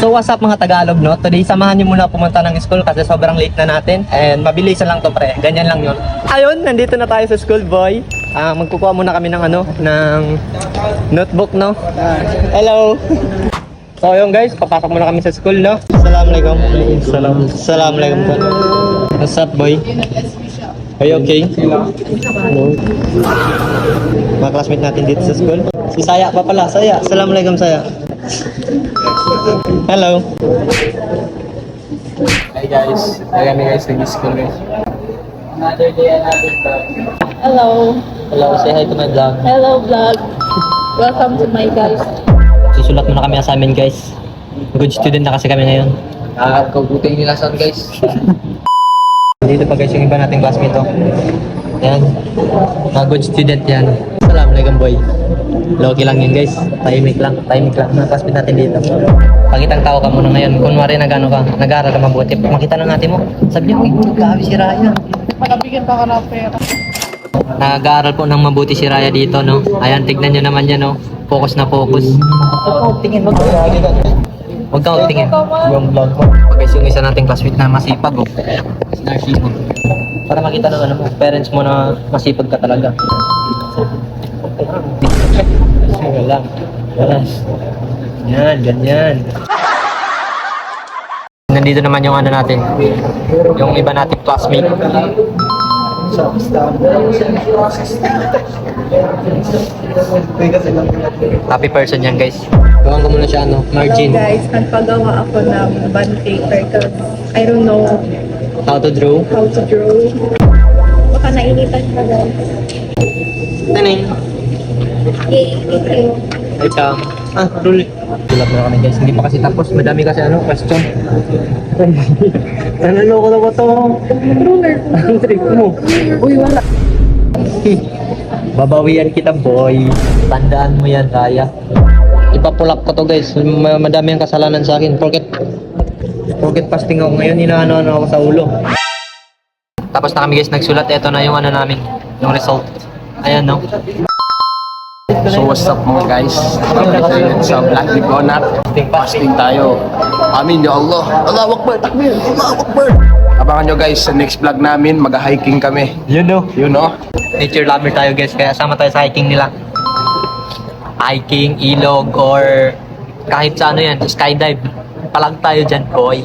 So what's up mga Tagalog, no? Today samahan niyo muna pumunta ng school kasi sobrang late na natin and mabilisan lang to pre, ganyan lang yun. Ayun, nandito na tayo sa school boy. Magkukuha muna kami ng ng notebook, no? Hello! So yun guys, papasok muna kami sa school, no? Assalamualaikum. Assalamualaikum. What's up boy? Are you okay? Hello. Mga classmate natin dito sa school. Si Saya pa pala, Saya. Assalamualaikum Saya. Hello. Hi guys, kami guys nag-school guys. Another day, another vlog. Hello. Hello, say hi to my vlog. Hello vlog. Welcome to my guys. Susulat muna kami assignment guys. Good student na kasi kami ngayon. Nakakabuting nila son guys. Dito pa guys yung iba nating classmate to. Yan. Mga good student yan. Assalamualaikum boy. Loki lang yun guys. Tahimik lang. Mga classmate natin dito. Pangitang tao ka muna ngayon. Kunwari nag-ano ka, nag-aaral ka mabuti. Pag makita ng ate mo, sabi niya, uy, grabe si Raya. Malabigyan pa ka na pera. Nag-aaral po ng mabuti si Raya dito, no? Ayan, tignan nyo naman yan, no? Focus na focus. Huwag tingin mo. Huwag kang tingin. Yung vlog mo. Guys, yung isa nating classmate na masipag, oh. Snarky mo. Para makita ng parents mo na masipag ka talaga. Wala. Yan, ganyan. Nandito naman yung natin. Yung iba nating classmate. Happy person yan guys. Gawin ko muna siya margin. Guys, nagpagawa ako ng bond paper because I don't know How to draw. how to draw. Baka nainitan ka guys. Taning. Yay, thank you. Ay cham. Rule. Sulat na kami guys. Hindi pa kasi tapos. Madami kasi question. Naloloko na ba to? Ruler. Ang trick mo. Uy, wala. Babawian kita boy. Tandaan mo yan, Raya. Ipapulak ko to guys. Madami ang kasalanan sa akin. Forget fasting ako ngayon. Inaano ako sa ulo. Tapos na kami guys nagsulat. Ito na yung namin. Yung result. Ayan no. So what's up mga guys? Nakapagay sa Black Ligonat. Fasting tayo. Amin ya Allah. Allahu Akbar. Takbir. Allahu Akbar. Abangan nyo guys sa next vlog namin. Mag-hiking kami. You know. You know? Nature lover tayo guys. Kaya sama tayo sa hiking nila. Hiking, ilog, or kahit sa yan, skydive. Palag tayo dyan, boy.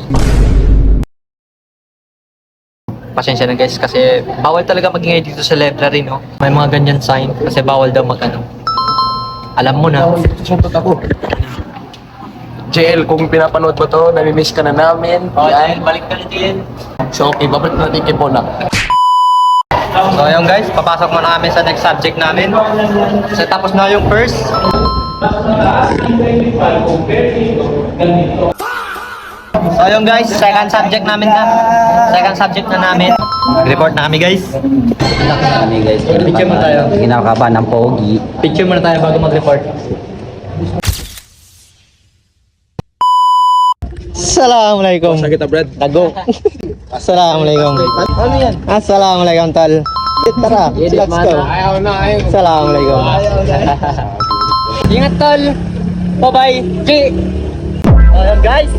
Pasensya na guys kasi bawal talaga magingay dito sa library, no? May mga ganyan sign kasi bawal daw alam mo na. Suntot ako. JL, kung pinapanood mo to, namimiss ka na namin. Yan. Balik ka na din. So okay, babalik natin kay Bona. So ayun guys, papasok muna kami sa next subject namin. Kasi tapos na yung first. So ayun guys, second subject namin na. Second subject na namin. Report na kami guys. Kami guys, Picture mo tayo. kinakabahan ng pogi. Picture muna tayo bago mag-report. Assalamualaikum. Sa kita, Brad. Tago. Assalamualaikum. Ano yan? Assalamualaikum tal. Tara, let's go. Ayaw na, ayaw. Assalamualaikum. Ingat tol. Bye-bye. Ayan guys.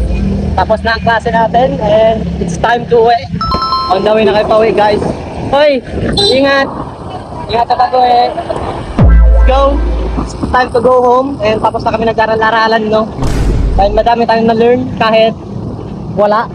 Tapos na ang klase natin and it's time to uwi. On the way na kayo pauwi guys. Hoy, ingat. Ingat sa pag-uwi. Let's go. It's time to go home and tapos na kami nag-aral-aralan, no? Dahil madami tayong na-learn kahit wala.